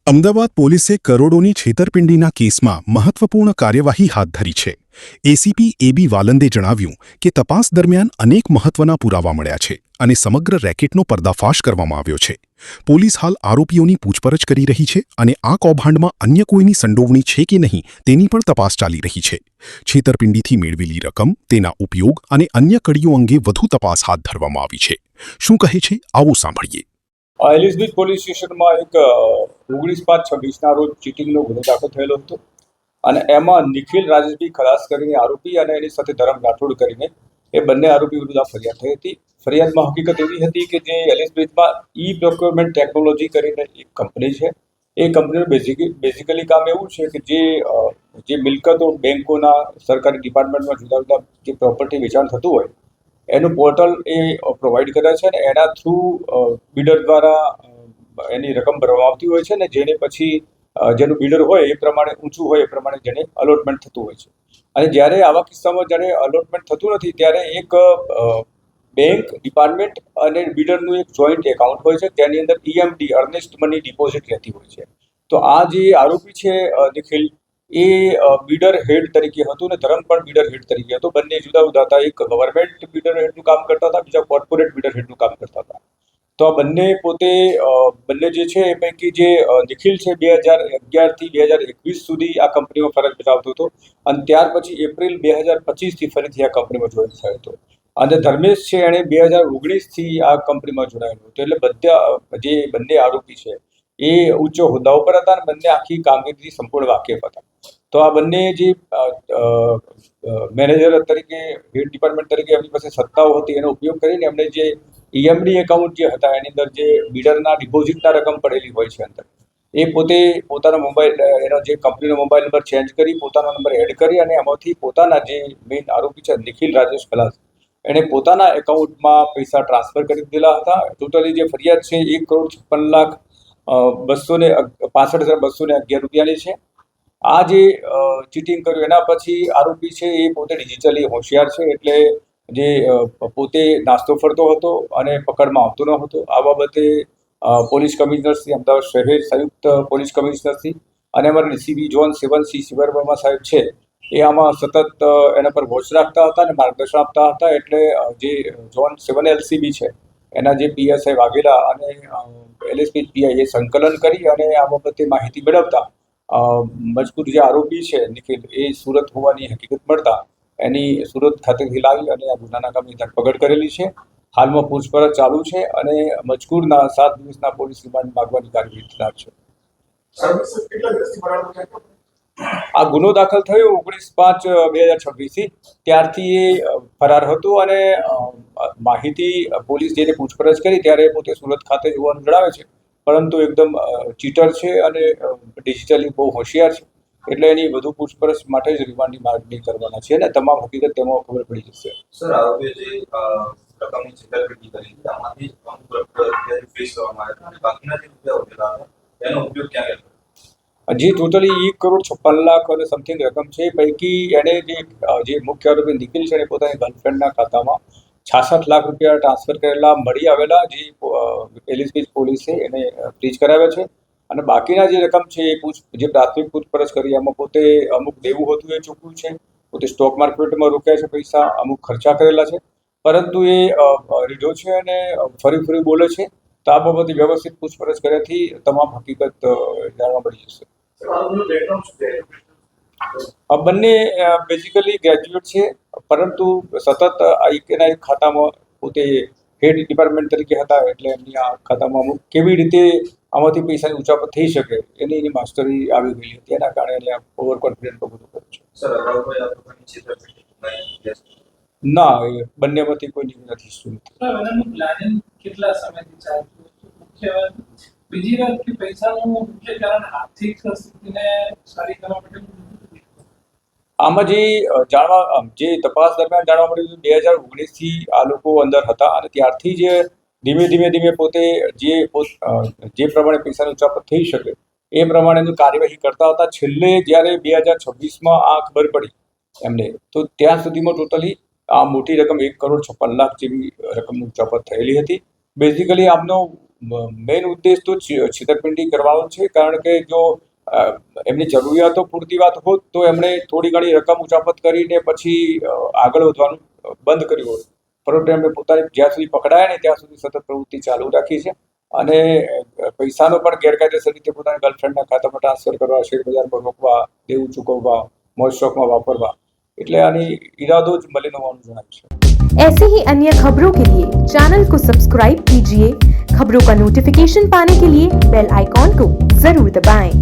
અમદાવાદ પોલીસે કરોડોની છેતરપિંડીના કેસમાં મહત્વપૂર્ણ કાર્યવાહી હાથ ધરી છે। એસીપી એબી વાલંદે જણાવ્યું કે તપાસ દરમિયાન અનેક મહત્વના પુરાવા મળ્યા છે અને સમગ્ર રેકેટનો પર્દાફાશ કરવામાં આવ્યો છે। પોલીસ હાલ આરોપીઓની પૂછપરછ કરી રહી છે અને આ કૌભાંડમાં અન્ય કોઈની સંડોવણી છે કે નહીં તેની પણ તપાસ ચાલી રહી છે। છેતરપિંડીથી મેળવેલી રકમ, તેના ઉપયોગ અને અન્ય કડીઓ અંગે વધુ તપાસ હાથ ધરવામાં આવી છે। શું કહે છે, આવો સાંભળીએ। એલિસબ્રિજ પોલીસ સ્ટેશનમાં એક 19/5/26ના રોજ ચીટિંગનો ગુનો દાખલ થયેલો હતો અને એમાં નિખિલ રાજેશભાઈ ખલાસ કરીને આરોપી અને એની સાથે ધરમ રાઠોડ કરીને એ બંને આરોપી વિરુદ્ધ ફરિયાદ થઈ હતી। ફરિયાદમાં હકીકત એવી હતી કે જે એલિસબ્રિજમાં ઈ પ્રોક્યોરમેન્ટ ટેકનોલોજી કરીને એક કંપની છે। એ કંપનીનું બેઝિકલી કામ એવું છે કે જે મિલકતો બેંકોના સરકારી ડિપાર્ટમેન્ટમાં જુદા જુદા જે પ્રોપર્ટી વેચાણ થતું હોય એનું પોર્ટલ એ પ્રોવાઈડ કરે છે અને એના થ્રુ બિડર દ્વારા એની રકમ ભરવામાં આવતી હોય છે ને જેને પછી જેનું બિડર હોય એ પ્રમાણે ઊંચું હોય એ પ્રમાણે જેને અલોટમેન્ટ થતું હોય છે। અને જ્યારે આવા કિસ્સામાં જ્યારે અલોટમેન્ટ થતું નથી ત્યારે એક બેંક ડિપાર્ટમેન્ટ અને બિડરનું એક જોઈન્ટ એકાઉન્ટ હોય છે, તેની અંદર EMD અર્નેસ્ટ મની ડિપોઝિટ રહેતી હોય છે। તો આ જે આરોપી છે નિખિલ એ બિડર હેડ તરીકે હતું ને ધરમ પણ બિડર હેડ તરીકે હતો। બંને જુદા જુદા હતા। એક ગવર્મેન્ટ બિડર હેડનું કામ કરતા હતા, બીજા કોર્પોરેટ બિડર હેડનું કામ કરતા હતા। તો આ બંને બંને જે છે એ પૈકી જે નિખિલ છે 2011થી 2021 સુધી આ કંપનીમાં ફરજ બજાવતો હતો અને ત્યાર પછી એપ્રિલ 2025થી ફરીથી આ કંપનીમાં જોઈન થયો હતો અને ધર્મેશ છે એણે 2019થી આ કંપનીમાં જોડાયેલો હતો। એટલે બધા જે બંને આરોપી છે એ ઉચ્ચ હોદ્દાઓ પર હતા અને બંને આખી કામગીરીથી સંપૂર્ણ વાકેફ હતા। તો આ બંને જે મેનેજર તરીકે હેડ ડિપાર્ટમેન્ટ તરીકે એમની પાસે સત્તાઓ હતી એનો ઉપયોગ કરીને એમણે જે EMD એકાઉન્ટ જે હતા એની અંદર જે બિડરના ડિપોઝિટના રકમ પડેલી હોય છે અંદર એ પોતે પોતાનો મોબાઈલ એનો જે કંપનીનો મોબાઈલ નંબર ચેન્જ કરી પોતાનો નંબર એડ કરી અને એમાંથી પોતાના જે મેઇન આરોપી છે નિખિલ રાજેશ ખલાસ એણે પોતાના એકાઉન્ટમાં પૈસા ટ્રાન્સફર કરી દીધેલા હતા। ટોટલી જે ફરિયાદ છે 1,56,265,211 રૂપિયાની છે। આ જે ચીટિંગ કર્યું એના પછી આરોપી છે એ પોતે ડિજિટલી હોશિયાર છે, એટલે જે પોતે નાસ્તો ફરતો હતો અને પકડમાં આવતો ન હતો। આ બાબતે પોલીસ કમિશનર શ્રી અમદાવાદ શહેર સંયુક્ત પોલીસ કમિશનર શ્રી અને અમારા ડીસીપી ઝોન 7 શ્રી શિવર વર્મા સાહેબ છે એ આમાં સતત એના પર વોચ રાખતા હતા અને માર્ગદર્શન આપતા હતા। એટલે જે ઝોન 7 LCB છે એના જે PSI વાઘેલા અને એલએસપી PI એ સંકલન કરી અને આ બાબતે માહિતી મેળવતા મજકૂર જે આરોપી છે નિખિલ એ સુરત હોવાની હકીકત મળતા એની સુરત ખાતેથી લાવી અને આ ગુનાના કામની ધરપકડ કરેલી છે। હાલમાં પૂછપરછ ચાલુ છે અને મજકૂરના 7 દિવસના પોલીસ રિમાન્ડ માંગવાની કાર્યવાહી ચાલુ છે। આ ગુનો દાખલ થયો 19/5/2026થી, ત્યારથી એ ફરાર હતો અને માહિતી પોલીસ જેને પૂછપરછ કરી ત્યારે પોતે સુરત ખાતે હોવાનું જણાવે છે, પરંતુ એકદમ ચીટર છે અને ડિજિટલી બહુ હોશિયાર છે। એટલે એની વધુ પૂછપરછ માટે જ રિમાન્ડની માંગણી કરવાના છે અને તમામ હકીકત તેમાં ખબર પડી જશે। સર, આરોપીએ જે રકમની છેતરપિંડી કરી હતી આમાંથી અમુક રૂપિયા ફેસ કરવામાં આવ્યા અને બાકીના જે રૂપિયા વધેલા હતા એનો ઉપયોગ ક્યાં કર્યો? જે ટોટલી 1,56,00,000 અને સમથિંગ રકમ છે પૈકી એણે જે મુખ્ય આરોપી નિખિલ છે એને પોતાની ગર્લફ્રેન્ડના ખાતામાં 66 લાખ રૂપિયા ટ્રાન્સફર કરેલા મળી આવેલા જે એલિસબ્રિજ પોલીસે એને ફ્રીઝ કરાવ્યા છે અને બાકીના જે રકમ છે એ જે પ્રાથમિક પૂછપરછ કરી એમાં પોતે અમુક દેવું હતું એ ચૂકવ્યું છે, પોતે સ્ટોક માર્કેટમાં રોક્યા છે પૈસા, અમુક ખર્ચા કરેલા છે, પરંતુ એ રીઢો છે અને ફરી બોલે છે। તો આ બાબતે વ્યવસ્થિત પૂછપરછ કર્યાથી તમામ હકીકત જાણવા મળી જશે। બંને બેઝિકલી ગ્રેજ્યુએટ છે, પરંતુ સતત એના એક ખાતામાં પોતે હેડ ડિપાર્ટમેન્ટ તરીકે હતા, એટલે એમની આ ખાતામાં અમુક કેવી રીતે આમાંથી પૈસાની ઉચાપત થઈ શકે એની માસ્ટરી આવી ગઈ હતી, એના કારણે એને ઓવર કોન્ફિડન્ટ બધું કર્યું છે। ના, એ બંનેમાંથી કોઈ નથી શું કેટલા સમયથી ચાલતું મુખ્ય બીજી વાત કે પૈસાનું મુખ્ય કારણ આર્થિક સ્થિતિને સારી કરવા માટે આમાં જે તપાસ દરમિયાન જાણવા મળ્યું 2019થી આ લોકો અંદર હતા અને ત્યારથી જ ધીમે પોતે જે પ્રમાણે પૈસાની ઉચાપત થઈ શકે એ પ્રમાણેની કાર્યવાહી કરતા હતા। છેલ્લે જ્યારે 2026માં આ ખબર પડી એમને, તો ત્યાં સુધીમાં ટોટલી આ મોટી રકમ 1,56,00,000 જેવી રકમની ઉચાપત થયેલી હતી। બેઝિકલી આમનો મેઇન ઉદ્દેશ તો છેતરપિંડી કરવાનો છે, કારણ કે જો એમની જરૂરિયાતો પૂરતી વાત હોત તો એમણે થોડી ઘણી રકમ ઉચાપત કરીને પછી આગળ વધવાનું બંધ કર્યું હોત, પરંતુ એમણે પોતાની જ્યાં સુધી પકડાયા ને ત્યાં સુધી સતત પ્રવૃત્તિ ચાલુ રાખી છે અને પૈસાનો પણ ગેરકાયદેસર રીતે પોતાના ગર્લફ્રેન્ડના ખાતામાં ટ્રાન્સફર કરવા, શેર બજારમાં રોકવા, દેવું ચૂકવવા, મોજ શોખમાં વાપરવા, એટલે આની ઈરાદો જ મલિન હોવાનું જણાય છે। ऐसे ही अन्य खबरों के लिए चैनल को सब्सक्राइब कीजिए। खबरों का नोटिफिकेशन पाने के लिए बेल आइकॉन को जरूर दबाएं।